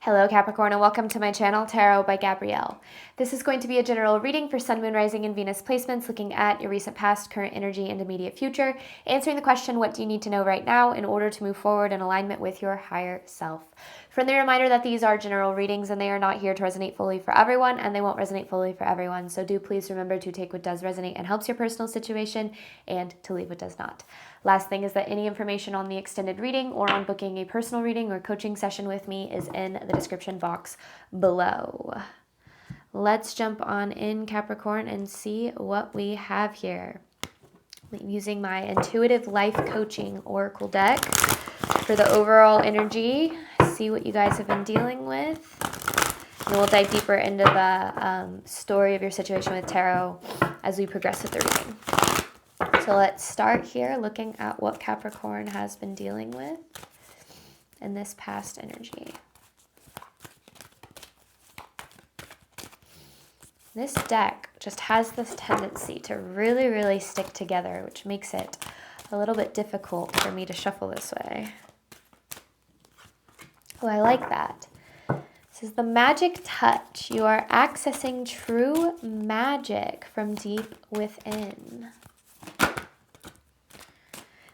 Hello Capricorn and welcome to my channel, Tarot by Gabrielle. This is going to be a general reading for Sun, Moon, Rising, and Venus placements, looking at your recent past, current energy, and immediate future, answering the question, what do you need to know right now in order to move forward in alignment with your higher self? Friendly reminder that these are general readings and they are not here to resonate fully for everyone, and they won't resonate fully for everyone, so do please remember to take what does resonate and helps your personal situation and to leave what does not. Last thing is that any information on the extended reading or on booking a personal reading or coaching session with me is in the description box below. Let's jump on in, Capricorn, and see what we have here. I'm using my Intuitive Life Coaching Oracle deck for the overall energy. See what you guys have been dealing with. And then we'll dive deeper into the story of your situation with tarot as we progress with the reading. So let's start here looking at what Capricorn has been dealing with in this past energy. This deck just has this tendency to really stick together, which makes it a little bit difficult for me to shuffle this way. Oh, I like that. This is the magic touch. You are accessing true magic from deep within.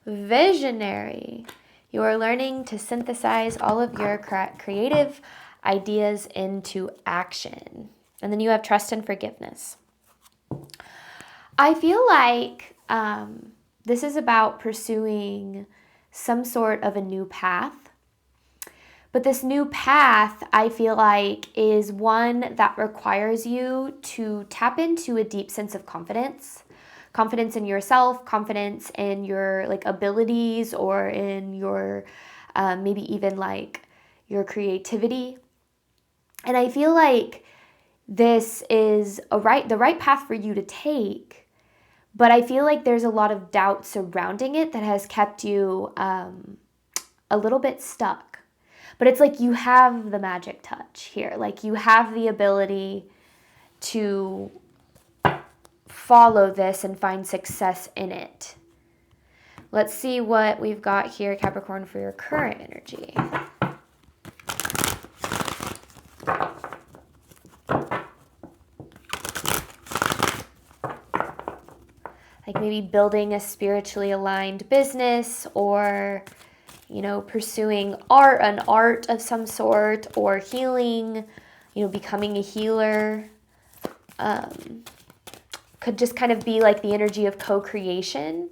Visionary. You are learning to synthesize all of your creative ideas into action. And then you have trust and forgiveness. I feel like this is about pursuing some sort of a new path. But this new path, I feel like, is one that requires you to tap into a deep sense of confidence. Confidence in yourself, confidence in your abilities, or in your maybe even your creativity. And I feel like this is the right path for you to take, but I feel like there's a lot of doubt surrounding it that has kept you a little bit stuck. But it's like you have the magic touch here. Like you have the ability to follow this and find success in it. Let's see what we've got here, Capricorn, for your current energy. Like maybe building a spiritually aligned business, or pursuing an art of some sort, or healing, becoming a healer. Could just kind of be like the energy of co-creation.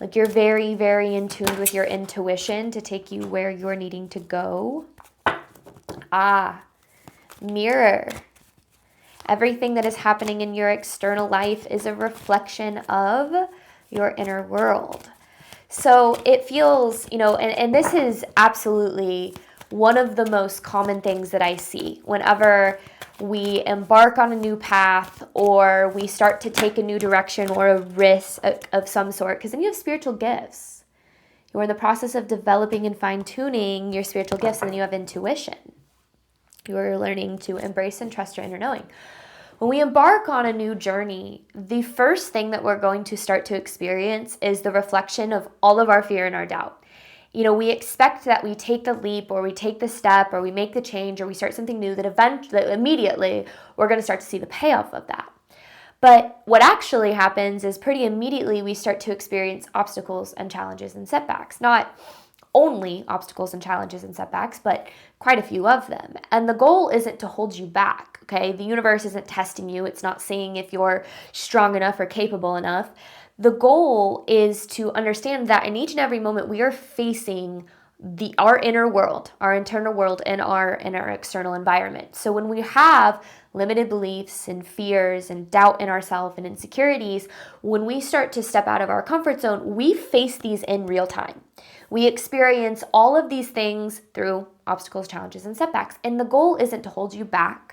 Like you're very in tune with your intuition to take you where you're needing to go. Mirror. Everything that is happening in your external life is a reflection of your inner world. So it feels, and this is absolutely one of the most common things that I see whenever we embark on a new path, or we start to take a new direction or a risk of some sort, because then you have spiritual gifts. You're in the process of developing and fine-tuning your spiritual gifts, and then you have intuition. You're learning to embrace and trust your inner knowing. When we embark on a new journey, the first thing that we're going to start to experience is the reflection of all of our fear and our doubt. We expect that we take the leap, or we take the step, or we make the change, or we start something new, that eventually, immediately, we're going to start to see the payoff of that. But what actually happens is pretty immediately we start to experience obstacles and challenges and setbacks. Not only obstacles and challenges and setbacks, but quite a few of them. And the goal isn't to hold you back, okay? The universe isn't testing you. It's not seeing if you're strong enough or capable enough. The goal is to understand that in each and every moment we are facing our inner world, our internal world, and our external environment. So when we have limited beliefs and fears and doubt in ourselves and insecurities, when we start to step out of our comfort zone, we face these in real time. We experience all of these things through obstacles, challenges, and setbacks. And the goal isn't to hold you back.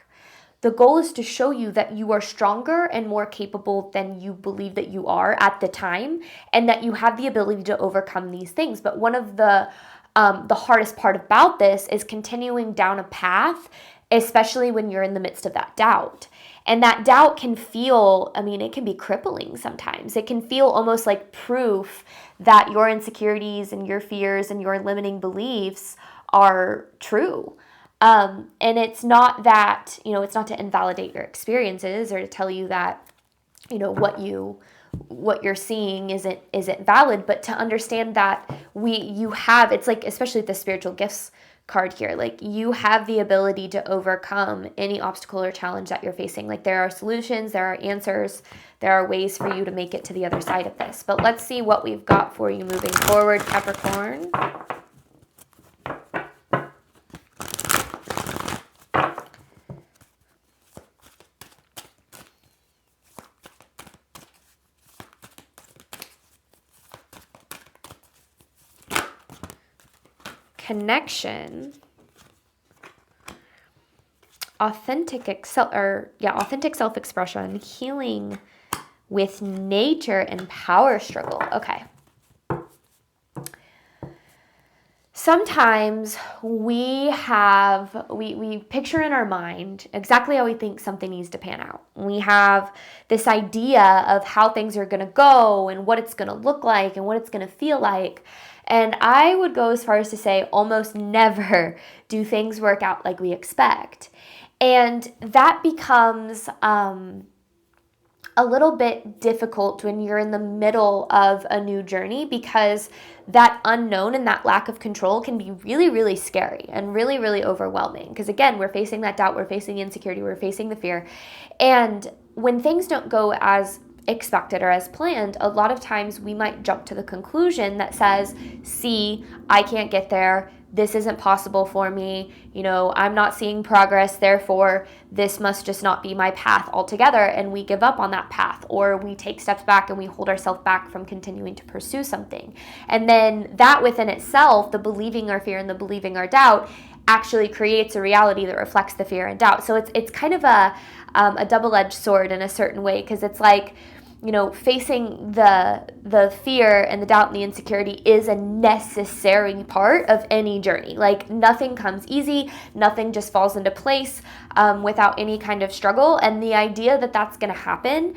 The goal is to show you that you are stronger and more capable than you believe that you are at the time, and that you have the ability to overcome these things. But one of the hardest part about this is continuing down a path, especially when you're in the midst of that doubt. And that doubt can feel, it can be crippling sometimes. It can feel almost like proof that your insecurities and your fears and your limiting beliefs are true. And it's not that, it's not to invalidate your experiences or to tell you that, what you're seeing isn't valid, but to understand that you have, it's like, especially the spiritual gifts card here, like you have the ability to overcome any obstacle or challenge that you're facing. Like there are solutions, there are answers, there are ways for you to make it to the other side of this. But let's see what we've got for you moving forward, Capricorn. Connection, authentic self-expression, healing with nature, and power struggle. Okay. Sometimes we picture in our mind exactly how we think something needs to pan out. We have this idea of how things are going to go and what it's going to look like and what it's going to feel like. And I would go as far as to say almost never do things work out like we expect. And that becomes a little bit difficult when you're in the middle of a new journey, because that unknown and that lack of control can be really, really scary and really, really overwhelming. Because again, we're facing that doubt, we're facing the insecurity, we're facing the fear. And when things don't go as expected or as planned, a lot of times we might jump to the conclusion that says, see, I can't get there. This isn't possible for me. I'm not seeing progress. Therefore, this must just not be my path altogether. And we give up on that path, or we take steps back and we hold ourselves back from continuing to pursue something. And then that within itself, the believing our fear and the believing our doubt, actually creates a reality that reflects the fear and doubt. So it's kind of a double-edged sword in a certain way, because it's like, facing the fear and the doubt and the insecurity is a necessary part of any journey. Like nothing comes easy, nothing just falls into place without any kind of struggle. And the idea that that's going to happen,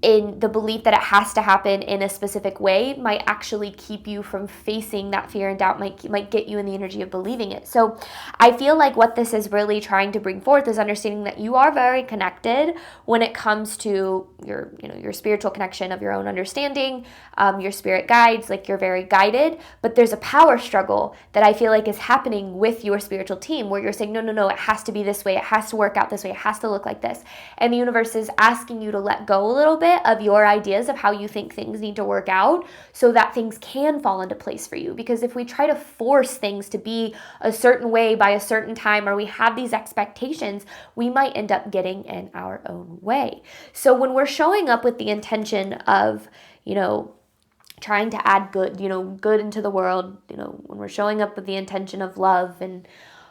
in the belief that it has to happen in a specific way, might actually keep you from facing that fear and doubt, might get you in the energy of believing it. So I feel like what this is really trying to bring forth is understanding that you are very connected when it comes to your spiritual connection of your own understanding, your spirit guides, like you're very guided, but there's a power struggle that I feel like is happening with your spiritual team, where you're saying, no, it has to be this way, it has to work out this way, it has to look like this. And the universe is asking you to let go a little bit of your ideas of how you think things need to work out, so that things can fall into place for you. Because if we try to force things to be a certain way by a certain time, or we have these expectations, we might end up getting in our own way. So when we're showing up with the intention of, trying to add good into the world, when we're showing up with the intention of love and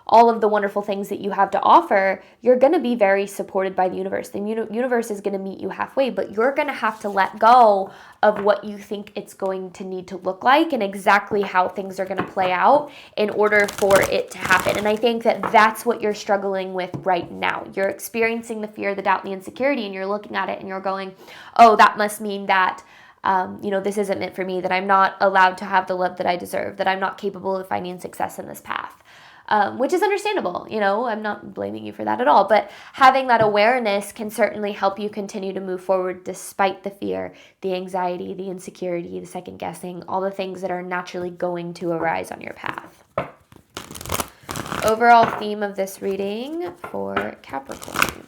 all of the wonderful things that you have to offer, you're going to be very supported by the universe. The universe is going to meet you halfway, but you're going to have to let go of what you think it's going to need to look like and exactly how things are going to play out in order for it to happen. And I think that that's what you're struggling with right now. You're experiencing the fear, the doubt, and the insecurity, and you're looking at it and you're going, oh, that must mean that this isn't meant for me, that I'm not allowed to have the love that I deserve, that I'm not capable of finding success in this path. Which is understandable, I'm not blaming you for that at all, but having that awareness can certainly help you continue to move forward despite the fear, the anxiety, the insecurity, the second guessing, all the things that are naturally going to arise on your path. Overall theme of this reading for Capricorn.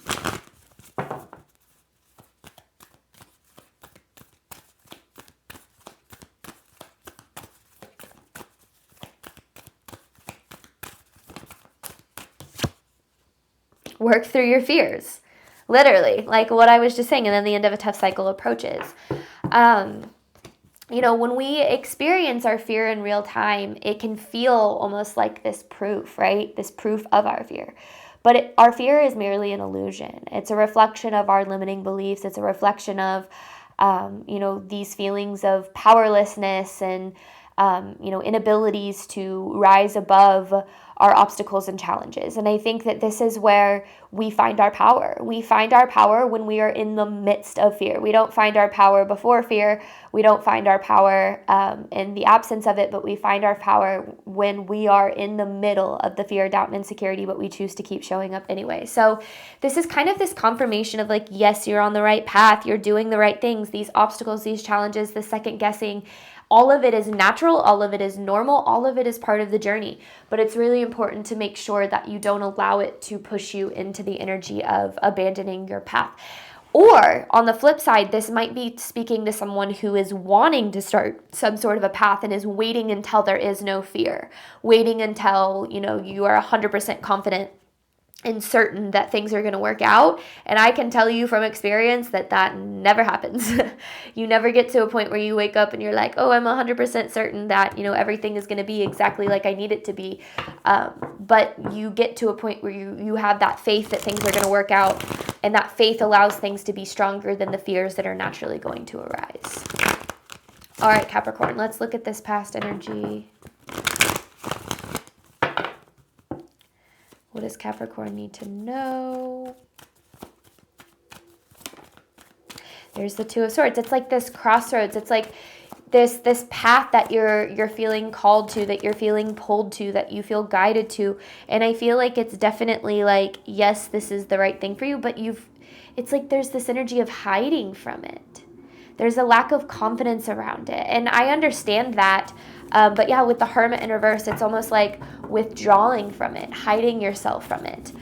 Work through your fears, literally, like what I was just saying, and then the end of a tough cycle approaches. When we experience our fear in real time, it can feel almost like this proof, right? This proof of our fear. But our fear is merely an illusion. It's a reflection of our limiting beliefs. It's a reflection of, these feelings of powerlessness and, inabilities to rise above our obstacles and challenges. And I think that this is where we find our power. We find our power when we are in the midst of fear. We don't find our power before fear. We don't find our power in the absence of it, but we find our power when we are in the middle of the fear, doubt, and insecurity, but we choose to keep showing up anyway. So this is kind of this confirmation of like, yes, you're on the right path. You're doing the right things. These obstacles, these challenges, the second guessing, all of it is natural, all of it is normal, all of it is part of the journey. But it's really important to make sure that you don't allow it to push you into the energy of abandoning your path. Or on the flip side, this might be speaking to someone who is wanting to start some sort of a path and is waiting until there is no fear, waiting until, you are 100% confident and certain that things are going to work out. And I can tell you from experience that never happens. You never get to a point where you wake up and you're like, oh, I'm 100% certain that, everything is going to be exactly like I need it to be. But you get to a point where you have that faith that things are going to work out. And that faith allows things to be stronger than the fears that are naturally going to arise. All right, Capricorn, let's look at this past energy. What does Capricorn need to know? There's the Two of Swords. It's like this crossroads. It's like this path that you're feeling called to, that you're feeling pulled to, that you feel guided to. And I feel like it's definitely like, yes, this is the right thing for you, but it's like there's this energy of hiding from it. There's a lack of confidence around it. And I understand that. But yeah, with the Hermit in reverse, it's almost like withdrawing from it, hiding yourself from it.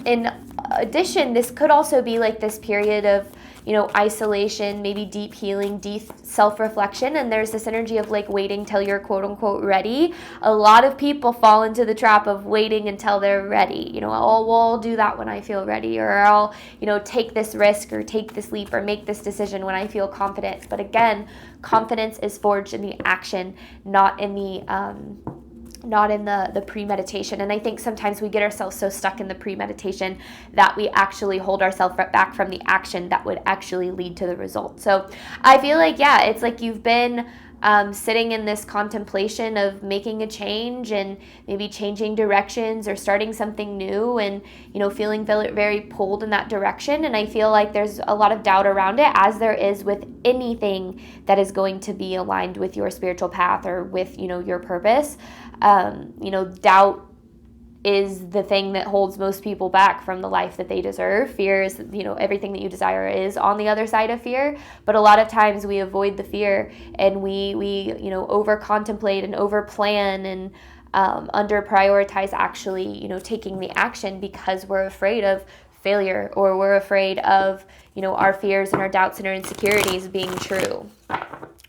In addition, this could also be like this period of, isolation, maybe deep healing, deep self-reflection. And there's this energy of like waiting till you're quote unquote ready. A lot of people fall into the trap of waiting until they're ready. I'll do that when I feel ready, or I'll, take this risk or take this leap or make this decision when I feel confident. But again, confidence is forged in the action, not in the premeditation. And I think sometimes we get ourselves so stuck in the premeditation that we actually hold ourselves back from the action that would actually lead to the result. So I feel like, yeah, it's like you've been sitting in this contemplation of making a change and maybe changing directions or starting something new and, feeling very pulled in that direction. And I feel like there's a lot of doubt around it, as there is with anything that is going to be aligned with your spiritual path or with, your purpose. Doubt is the thing that holds most people back from the life that they deserve. Fear is, everything that you desire is on the other side of fear. But a lot of times we avoid the fear and we over contemplate and over plan and under prioritize actually, taking the action because we're afraid of failure, or we're afraid of, our fears and our doubts and our insecurities being true.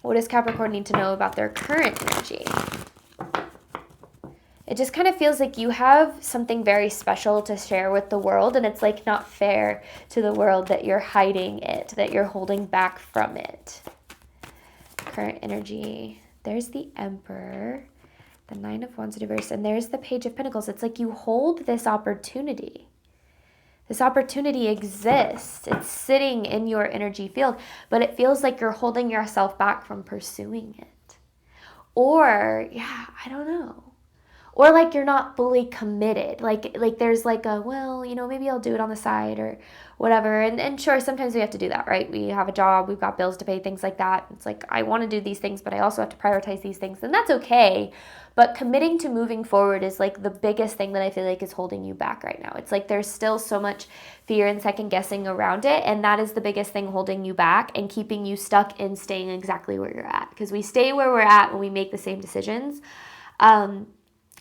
What does Capricorn need to know about their current energy? It just kind of feels like you have something very special to share with the world, and it's like not fair to the world that you're hiding it, that you're holding back from it. Current energy. There's the Emperor, the Nine of Wands in reverse, and there's the Page of Pentacles. It's like you hold this opportunity. This opportunity exists. It's sitting in your energy field, but it feels like you're holding yourself back from pursuing it. Or, yeah, I don't know. Or like you're not fully committed. Like there's like a, well, maybe I'll do it on the side or whatever. And sure, sometimes we have to do that, right? We have a job, we've got bills to pay, things like that. It's like, I want to do these things, but I also have to prioritize these things. And that's okay. But committing to moving forward is like the biggest thing that I feel like is holding you back right now. It's like there's still so much fear and second guessing around it. And that is the biggest thing holding you back and keeping you stuck in staying exactly where you're at. Because we stay where we're at when we make the same decisions.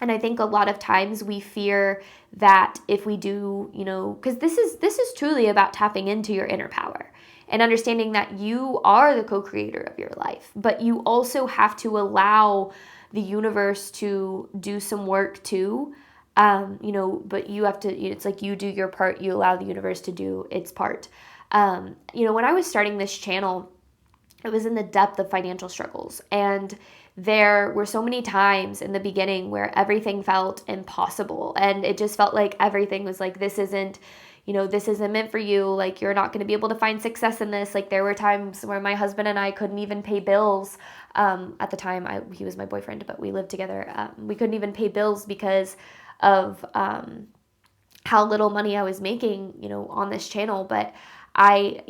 And I think a lot of times we fear that if we do, because this is truly about tapping into your inner power and understanding that you are the co-creator of your life, but you also have to allow the universe to do some work too. But you have to, it's like you do your part, you allow the universe to do its part. When I was starting this channel, it was in the depth of financial struggles, and there were so many times in the beginning where everything felt impossible, and it just felt like everything was like, this isn't, this isn't meant for you. Like, you're not going to be able to find success in this. Like, there were times where my husband and I couldn't even pay bills. At the time, he was my boyfriend, but we lived together. We couldn't even pay bills because of how little money I was making, on this channel. But I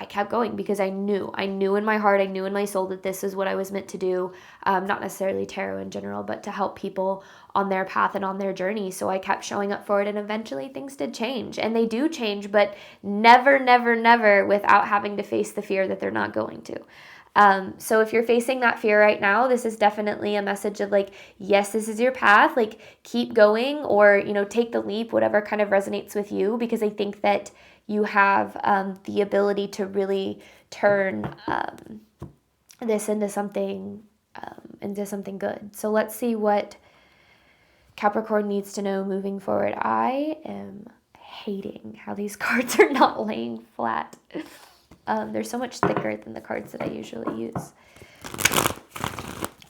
kept going because I knew in my heart, I knew in my soul that this is what I was meant to do. Not necessarily tarot in general, but to help people on their path and on their journey. So I kept showing up for it, and eventually things did change, and they do change, but never, never, never without having to face the fear that they're not going to. So if you're facing that fear right now, this is definitely a message of like, yes, this is your path, like keep going, or, take the leap, whatever kind of resonates with you, because I think that you have the ability to really turn this into something good. So let's see what Capricorn needs to know moving forward. I am hating how these cards are not laying flat. They're so much thicker than the cards that I usually use.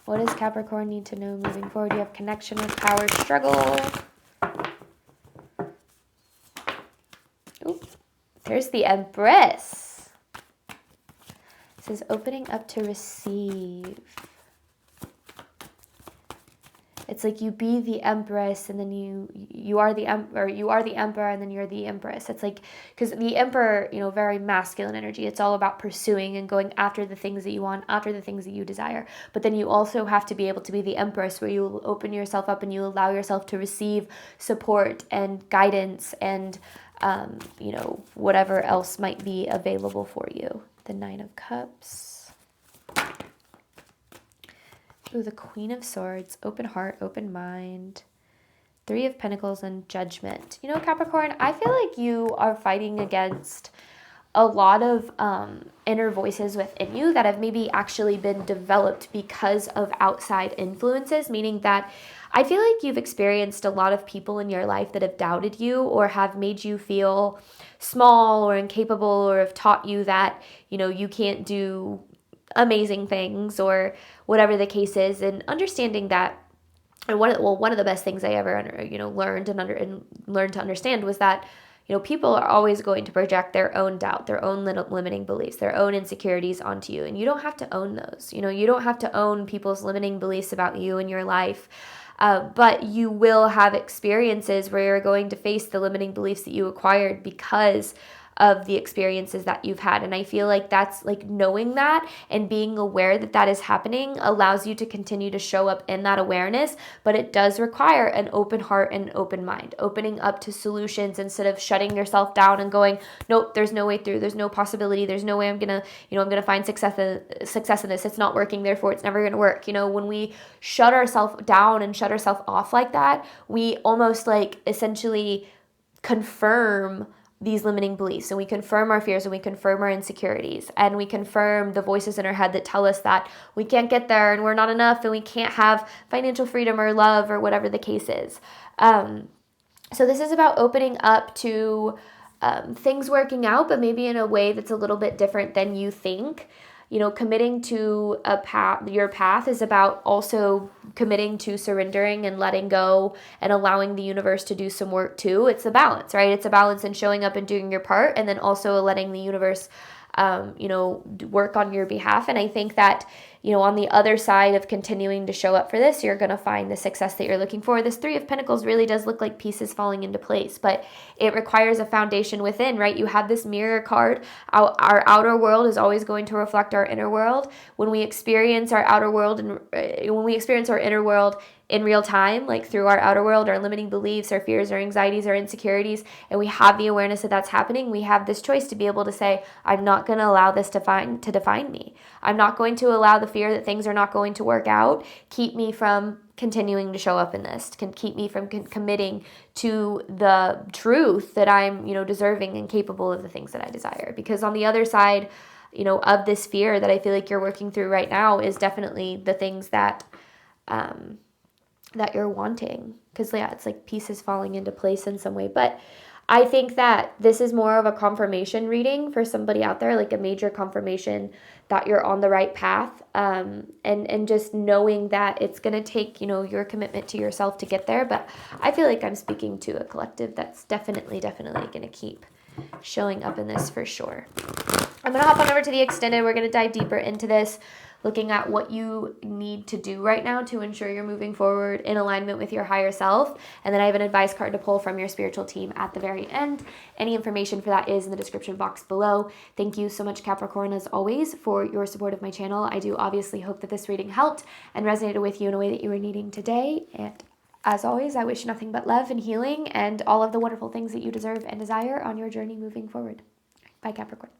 What does Capricorn need to know moving forward? You have connection with power struggle. Ooh, there's the Empress. It says opening up to receive. It's like you be the Empress, and then you are the Emperor, and then you're the Empress. It's like, because the Emperor, very masculine energy. It's all about pursuing and going after the things that you want, after the things that you desire. But then you also have to be able to be the Empress, where you open yourself up and you allow yourself to receive support and guidance and, whatever else might be available for you. The Nine of Cups. Ooh, the Queen of Swords, open heart, open mind. Three of Pentacles and Judgment. Capricorn, I feel like you are fighting against a lot of inner voices within you that have maybe actually been developed because of outside influences, meaning that I feel like you've experienced a lot of people in your life that have doubted you or have made you feel small or incapable, or have taught you that, you can't do amazing things or whatever the case is. And understanding that, and one of the best things I ever learned to understand was that people are always going to project their own doubt, their own limiting beliefs, their own insecurities onto you, and you don't have to own those. You don't have to own people's limiting beliefs about you and your life. But you will have experiences where you're going to face the limiting beliefs that you acquired because of the experiences that you've had. And I feel like that's like knowing that and being aware that that is happening allows you to continue to show up in that awareness. But it does require an open heart and an open mind, opening up to solutions instead of shutting yourself down and going, nope, there's no way through. There's no possibility. There's no way I'm going to find success in this. It's not working. Therefore, it's never going to work. When we shut ourselves down and shut ourselves off like that, we almost like essentially confirm these limiting beliefs, and we confirm our fears, and we confirm our insecurities, and we confirm the voices in our head that tell us that we can't get there and we're not enough and we can't have financial freedom or love or whatever the case is. So this is about opening up to things working out, but maybe in a way that's a little bit different than you think. Committing to your path is about also committing to surrendering and letting go and allowing the universe to do some work too. It's a balance, right? It's a balance in showing up and doing your part, and then also letting the universe, work on your behalf. And I think that, on the other side of continuing to show up for this, you're going to find the success that you're looking for. This Three of Pentacles really does look like pieces falling into place, but it requires a foundation within, right? You have this mirror card. Our outer world is always going to reflect our inner world. When we experience our outer world and when we experience our inner world in real time, like through our outer world, our limiting beliefs, our fears, our anxieties, our insecurities, and we have the awareness that that's happening, we have this choice to be able to say, I'm not going to allow this to define me. I'm not going to allow the fear that things are not going to work out keep me from continuing to show up in this, can keep me from committing to the truth that I'm, deserving and capable of the things that I desire. Because on the other side, of this fear that I feel like you're working through right now is definitely the things that you're wanting. Because it's like pieces falling into place in some way. But I think that this is more of a confirmation reading for somebody out there, like a major confirmation that you're on the right path, and just knowing that it's going to take, your commitment to yourself to get there. But I feel like I'm speaking to a collective that's definitely going to keep showing up in this for sure. I'm going to hop on over to the extended. We're going to dive deeper into this, looking at what you need to do right now to ensure you're moving forward in alignment with your higher self. And then I have an advice card to pull from your spiritual team at the very end. Any information for that is in the description box below. Thank you so much, Capricorn, as always, for your support of my channel. I do obviously hope that this reading helped and resonated with you in a way that you were needing today. And as always, I wish nothing but love and healing and all of the wonderful things that you deserve and desire on your journey moving forward. Bye, Capricorn.